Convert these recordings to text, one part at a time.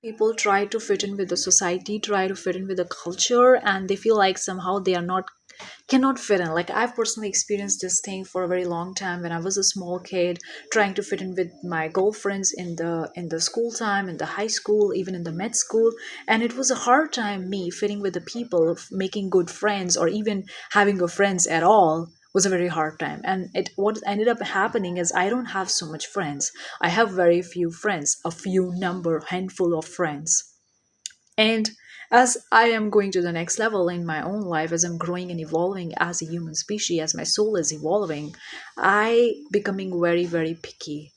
People try to fit in with the society, try to fit in with the culture, and they feel like somehow they are not cannot fit in. Like, I've personally experienced this thing for a very long time when I was a small kid, trying to fit in with my girlfriends in the school time, in the high school, even in the med school. And it was a hard time me fitting with the people, making good friends, or even having a friends at all was a very hard time. And it what ended up happening is I don't have so much friends. I have very few friends, a few number handful of friends. And as I am going to the next level in my own life, as I'm growing and evolving as a human species, as my soul is evolving, I becoming very, very picky.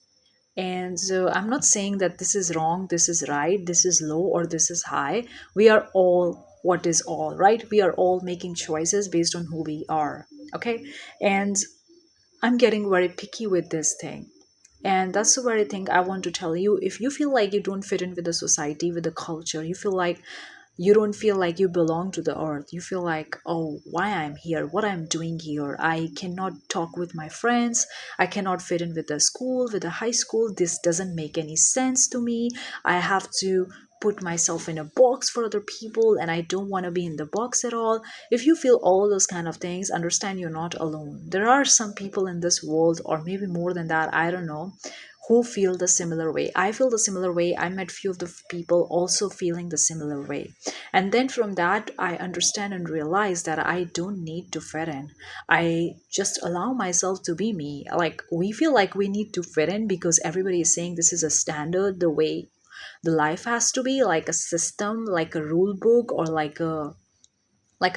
And so I'm not saying that this is wrong, this is right, this is low, or this is high. We are all what is all, right? We are all making choices based on who we are. Okay. And I'm getting very picky with this thing. And that's the very thing I want to tell you. If you feel like you don't fit in with the society, with the culture, you don't feel like you belong to the earth, you feel like, oh, why I'm here, what I'm doing here, I cannot talk with my friends, I cannot fit in with the school, with the high school, this doesn't make any sense to me, I have to put myself in a box for other people and I don't want to be in the box at all. If you feel all those kind of things, understand you're not alone. There are some people in this world, or maybe more than that, I don't know, who feel the similar way. I feel the similar way. I met few of the people also feeling the similar way. And then from that, I understand and realize that I don't need to fit in. I just allow myself to be me. Like, we feel like we need to fit in because everybody is saying this is a standard, the way the life has to be, like a system, like a rule book, or like a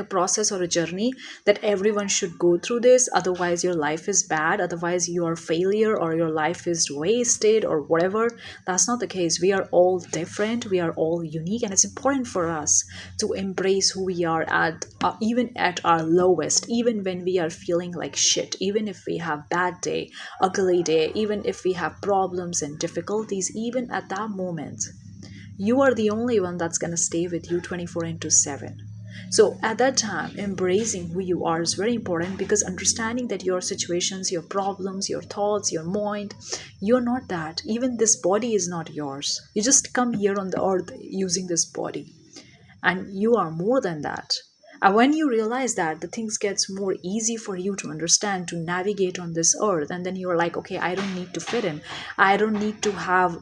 process or a journey that everyone should go through this, otherwise your life is bad, otherwise you are failure, or your life is wasted, or whatever. That's not the case. We are all different, we are all unique, and it's important for us to embrace who we are at, even at our lowest, even when we are feeling like shit, even if we have bad day, ugly day, even if we have problems and difficulties. Even at that moment, you are the only one that's going to stay with you 24 into 7. So at that time, embracing who you are is very important, because understanding that your situations, your problems, your thoughts, your mind, you're not that. Even this body is not yours. You just come here on the earth using this body, and you are more than that. And when you realize that, the things gets more easy for you to understand, to navigate on this earth. And then you're like, okay, I don't need to fit in. I don't need to have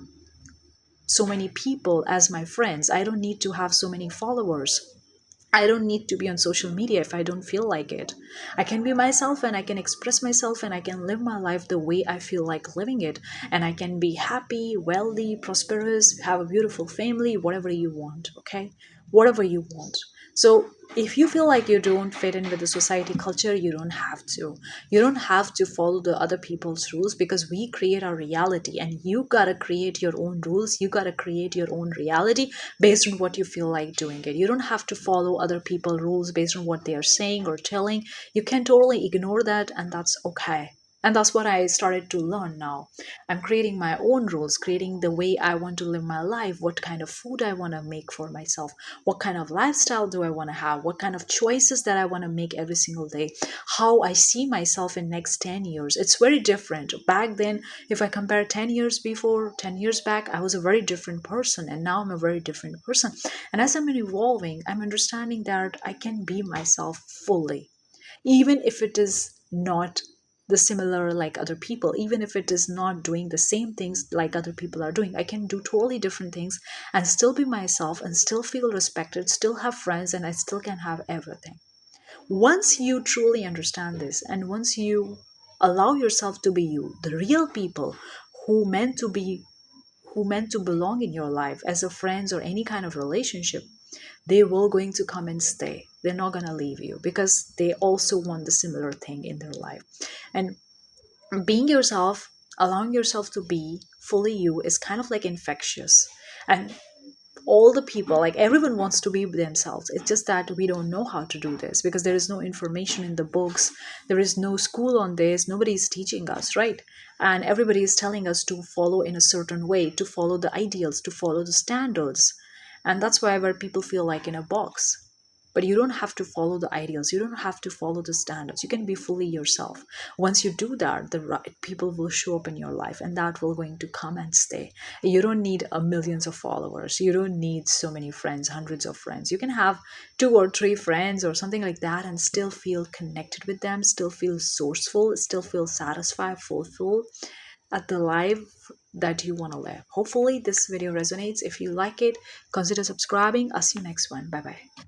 so many people as my friends. I don't need to have so many followers. I don't need to be on social media if I don't feel like it. I can be myself and I can express myself and I can live my life the way I feel like living it. And I can be happy, wealthy, prosperous, have a beautiful family, whatever you want, okay? Whatever you want. So if you feel like you don't fit in with the society culture, you don't have to. You don't have to follow the other people's rules, because we create our reality, and you gotta create your own rules. You gotta create your own reality based on what you feel like doing it. You don't have to follow other people's rules based on what they are saying or telling. You can totally ignore that, and that's okay. And that's what I started to learn now. I'm creating my own rules, creating the way I want to live my life, what kind of food I want to make for myself, what kind of lifestyle do I want to have, what kind of choices that I want to make every single day, how I see myself in next 10 years. It's very different. Back then, if I compare 10 years before, 10 years back, I was a very different person, and now I'm a very different person. And as I'm evolving, I'm understanding that I can be myself fully, even if it is not the similar like other people, even if it is not doing the same things like other people are doing. I can do totally different things and still be myself and still feel respected, still have friends, and I still can have everything. Once you truly understand this, and once you allow yourself to be you, the real people who meant to be, who meant to belong in your life as a friends or any kind of relationship, they will going to come and stay. They're not going to leave you, because they also want the similar thing in their life. And being yourself, allowing yourself to be fully you, is kind of like infectious. And all the people, like everyone wants to be themselves. It's just that we don't know how to do this, because there is no information in the books, there is no school on this, nobody is teaching us, right? And everybody is telling us to follow in a certain way, to follow the ideals, to follow the standards. And that's why where people feel like in a box. but you don't have to follow the ideals, you don't have to follow the standards. You can be fully yourself. Once you do that, the right people will show up in your life, and that will going to come and stay. You don't need a millions of followers, you don't need so many friends, hundreds of friends. You can have two or three friends or something like that and still feel connected with them, still feel sourceful, still feel satisfied, fulfilled at the life that you want to live. Hopefully this video resonates. If you like it, consider subscribing. I'll see you next one. Bye bye.